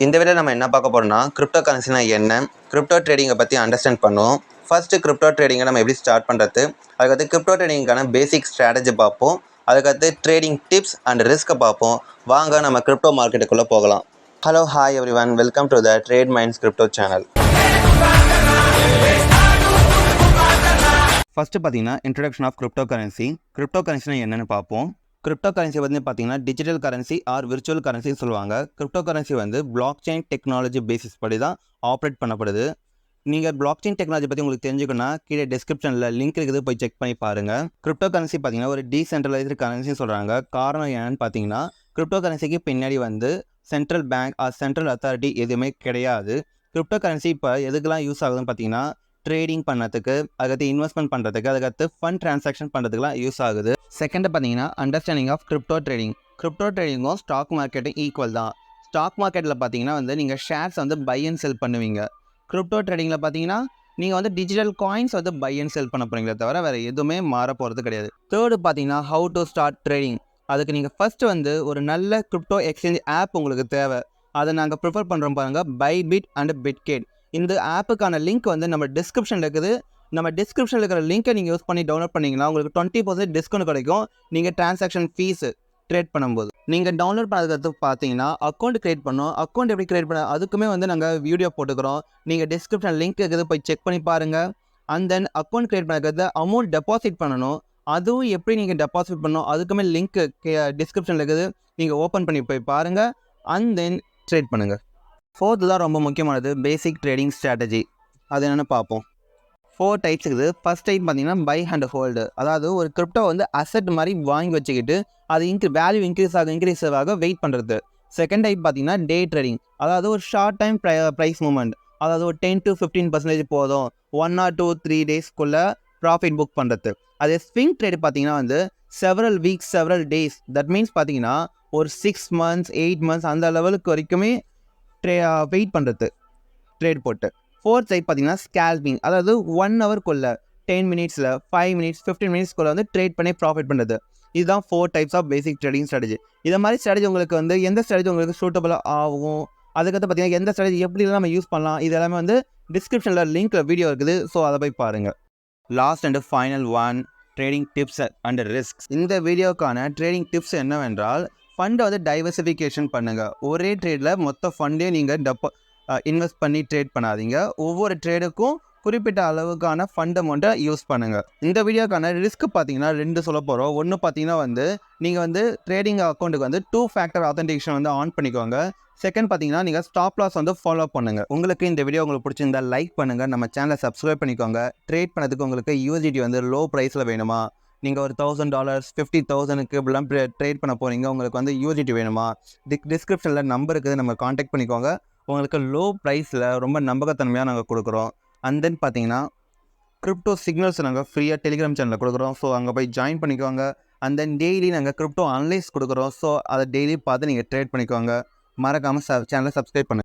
இந்த வீடியோ நம்ம என்ன பார்க்க போறோம்னா கிரிப்டோ கரன்சினா என்ன, கிரிப்டோ ட்ரேடிங்கை பற்றி அண்டர்ஸ்டாண்ட் பண்ணுவோம். ஃபர்ஸ்ட் கிரிப்டோ ட்ரேடிங்கை நம்ம எப்படி ஸ்டார்ட் பண்ணுறது, அதுக்கடுத்து கிரிப்டோ ட்ரேடிங்கான பேசிக் ஸ்ட்ராட்டஜி பார்ப்போம். அதுக்கடுத்து ட்ரேடிங் டிப்ஸ் அண்ட் ரிஸ்க்கை பார்ப்போம். வாங்க நம்ம கிரிப்டோ மார்க்கெட்டுக்குள்ளே போகலாம். Hello hi everyone, welcome to the Trade Minds crypto channel. First பார்த்தீங்கன்னா introduction of cryptocurrency. Crypto கரன்சினா என்னென்னு பார்ப்போம். கிரிப்டோ கரன்சி வந்து பார்த்தீங்கன்னா டிஜிட்டல் கரன்சி ஆர் விர்ச்சுவல் கரன்சின்னு சொல்லுவாங்க. கிரிப்டோ கரன்சி வந்து பிளாக் செயின் டெக்னாலஜி பேசிஸ் படி தான் ஆப்ரேட் பண்ணப்படுது. நீங்கள் பிளாக் செயின் டெக்னாலஜி பற்றி உங்களுக்கு தெரிஞ்சுக்கணும்னா கீழே டிஸ்கிரிப்ஷனில் லிங்க் இருக்குது, போய் செக் பண்ணி பாருங்கள். கிரிப்டோ கரன்சி பார்த்தீங்கன்னா ஒரு டீசென்ட்ரலைஸ்டு கரன்சின்னு சொல்கிறாங்க. காரணம் என்னன்னு பார்த்தீங்கன்னா கிரிப்டோ கரன்சிக்கு பின்னாடி வந்து central bank R central authority எதுவுமே கிடையாது. கிரிப்டோ கரன்சி இப்போ எதுக்கெல்லாம் யூஸ் ஆகுதுன்னு பார்த்தீங்கன்னா ட்ரேடிங் பண்ணுறதுக்கு, அதுக்கடுத்து இன்வெஸ்ட்மெண்ட் பண்ணுறதுக்கு, அதுக்கடுத்து ஃபண்ட் ட்ரான்சாக்ஷன் பண்ணுறதுக்குலாம் யூஸ் ஆகுது. செகண்ட் பார்த்தீங்கன்னா understanding of crypto trading. Crypto ட்ரேடிங்கும் ஸ்டாக் மார்க்கெட்டும் ஈக்குவல் தான். ஸ்டாக் மார்க்கெட்டில் பார்த்தீங்கன்னா வந்து நீங்கள் ஷேர்ஸ் வந்து பை அண்ட் செல் பண்ணுவீங்க. கிரிப்டோ ட்ரேடிங்கில் பார்த்தீங்கன்னா நீங்கள் வந்து டிஜிட்டல் காயின்ஸ் வந்து பை அண்ட் செல் பண்ண போகிறீங்களே தவிர வேறு எதுவுமே மாற போகிறது கிடையாது. தேர்டு பார்த்தீங்கன்னா ஹவு டு ஸ்டார்ட் ட்ரேடிங். அதுக்கு நீங்கள் ஃபஸ்ட்டு வந்து ஒரு நல்ல கிரிப்டோ எக்ஸ்சேஞ்ச் ஆப் உங்களுக்கு தேவை. அதை நாங்கள் ப்ரிஃபர் பண்ணுறோம் பாருங்கள், பைபிட் அண்ட் பிட்கேட். இந்த ஆப்புக்கான லிங்க் வந்து நம்ம டிஸ்கிரிப்ஷனில் இருக்குது. நம்ம டிஸ்கிரிப்ஷனில் இருக்கிற லிங்கை நீங்கள் யூஸ் பண்ணி டவுன்லோட் பண்ணிங்கன்னா உங்களுக்கு 20% டிஸ்கவுண்ட் கிடைக்கும். நீங்கள் டிரான்சாக்ஷன் ஃபீஸு ட்ரேட் பண்ணும்போது நீங்கள் டவுன்லோட் பண்ணுறதுக்கு பார்த்தீங்கன்னா அக்கௌண்ட் க்ரியேட் பண்ணோம். அக்கௌண்ட் எப்படி க்ரியேட் பண்ண அதுக்குமே வந்து நாங்கள் வீடியோ போட்டுக்கிறோம். நீங்கள் டிஸ்கிரிப்ஷன் லிங்க் இருக்குது, போய் செக் பண்ணி பாருங்கள். அண்ட் தென் அக்கௌண்ட் க்ரியேட் பண்ணுறது அமௌண்ட் டெபாசிட் பண்ணணும். அதுவும் எப்படி நீங்கள் டெபாசிட் பண்ணணும் அதுக்குமே லிங்க் டிஸ்கிரிப்ஷனில் இருக்குது. நீங்கள் ஓப்பன் பண்ணி போய் பாருங்கள். அண்ட் தென் ட்ரேட் பண்ணுங்கள். ஃபோர்த்து தான் ரொம்ப முக்கியமானது, பேசிக் ட்ரேடிங் ஸ்ட்ராட்டஜி. அது என்னென்னு பார்ப்போம். 4 டைப்ஸ் இருக்குது. ஃபர்ஸ்ட் டைப் பார்த்தீங்கன்னா பை அண்ட் ஹோல்டு. அதாவது ஒரு கிரிப்டோ வந்து அசெட் மாதிரி வாங்கி வச்சுக்கிட்டு அது வேல்யூ இன்க்ரீஸ் ஆக வெயிட் பண்ணுறது. செகண்ட் டைப் பார்த்தீங்கன்னா டே ட்ரேடிங். அதாவது ஒரு ஷார்ட் டைம் ப்ரைஸ் மூவ்மெண்ட். அதாவது ஒரு 10 to 15% போதும், 1 or 2 3 டேஸ்க்குள்ளே ப்ராஃபிட் புக் பண்ணுறது. அதே ஸ்விங் ட்ரேட் பார்த்தீங்கன்னா வந்து several weeks several days, that means பார்த்தீங்கன்னா ஒரு 6 months 8 months அந்த லெவலுக்கு வரைக்குமே வெயிட் பண்ணுறது ட்ரேட் போட்டு. ஃபோர்த் சைட் பார்த்தீங்கன்னா ஸ்கேல்பிங். அதாவது 1 ஹவர்க்குள்ளே 10 minutesல 5 minutes 15 minutesக்குள்ளே வந்து ட்ரேட் பண்ணி ப்ராஃபிட் பண்ணுறது. இதுதான் 4 types of basic trading strategy. இதை மாதிரி ஸ்ட்ராட்டஜி உங்களுக்கு வந்து எந்த ஸ்ட்ராட்டஜி உங்களுக்கு சூட்டபுளாக ஆகும், அதுக்கடுத்து பார்த்தீங்கன்னா எந்த ஸ்ட்ராட்டஜி எப்படிலாம் நம்ம யூஸ் பண்ணலாம், இது எல்லாமே வந்து டிஸ்கிரிப்ஷனில் லிங்க்கில் வீடியோ இருக்குது. ஸோ அதை போய் பாருங்கள். Last and final one, trading tips and risk. இந்த வீடியோக்கான ட்ரேடிங் டிப்ஸ் என்னவென்றால் ஃபண்டை வந்து டைவர்சிஃபிகேஷன் பண்ணுங்கள். ஒரே ட்ரேடில் மொத்த ஃபண்டையும் நீங்கள் இன்வெஸ்ட் பண்ணி ட்ரேட் பண்ணாதீங்க. ஒவ்வொரு ட்ரேடுக்கும் குறிப்பிட்ட அளவுக்கான ஃபண்ட் அமௌண்ட்டை யூஸ் பண்ணுங்கள். இந்த வீடியோக்கான ரிஸ்க் பார்த்தீங்கன்னா 2 சொல்ல போகிறோம். ஒன்று பார்த்தீங்கன்னா வந்து நீங்கள் வந்து ட்ரேடிங் அக்கௌண்ட்டுக்கு வந்து 2 ஃபேக்டர் ஆத்தென்டிகேஷன் வந்து ஆன் பண்ணிக்கோங்க. செகண்ட் பார்த்தீங்கன்னா நீங்கள் ஸ்டாப் லாஸ் வந்து ஃபாலோ பண்ணுங்கள். உங்களுக்கு இந்த வீடியோ உங்களுக்கு பிடிச்சிருந்தா லைக் பண்ணுங்கள், நம்ம சேனலை சப்ஸ்கிரைப் பண்ணிக்கோங்க. ட்ரேட் பண்ணதுக்கு உங்களுக்கு யூஎஸ்டிடி வந்து லோ ப்ரைஸில் வேணுமா, நீங்கள் ஒரு $1000 $50,000க்கு இப்படிலாம் ட்ரேட் பண்ண போகிறீங்க, உங்களுக்கு வந்து யூஎஸ்டிடி வேணுமா, டிஸ்கிரிப்ஷனில் நம்பர் இருக்குது, நம்ம காண்டாக்ட் பண்ணிக்கோங்க. உங்களுக்கு லோ ப்ரைஸில் ரொம்ப நம்பகத்தன்மையாக நாங்கள் கொடுக்குறோம். அண்ட் தென் பார்த்தீங்கன்னா கிரிப்டோ சிக்னல்ஸ் நாங்கள் ஃப்ரீயாக டெலிகிராம் சேனலில் கொடுக்குறோம். ஸோ அங்கே போய் ஜாயின் பண்ணிக்கோங்க. அண்ட் தென் டெய்லி நாங்கள் கிரிப்டோ அனலைஸ் கொடுக்குறோம். ஸோ அதை டெய்லி பார்த்து நீங்கள் ட்ரேட் பண்ணிக்கோங்க. மறக்காமல் சேனலை சப்ஸ்கிரைப் பண்ணுங்கள்.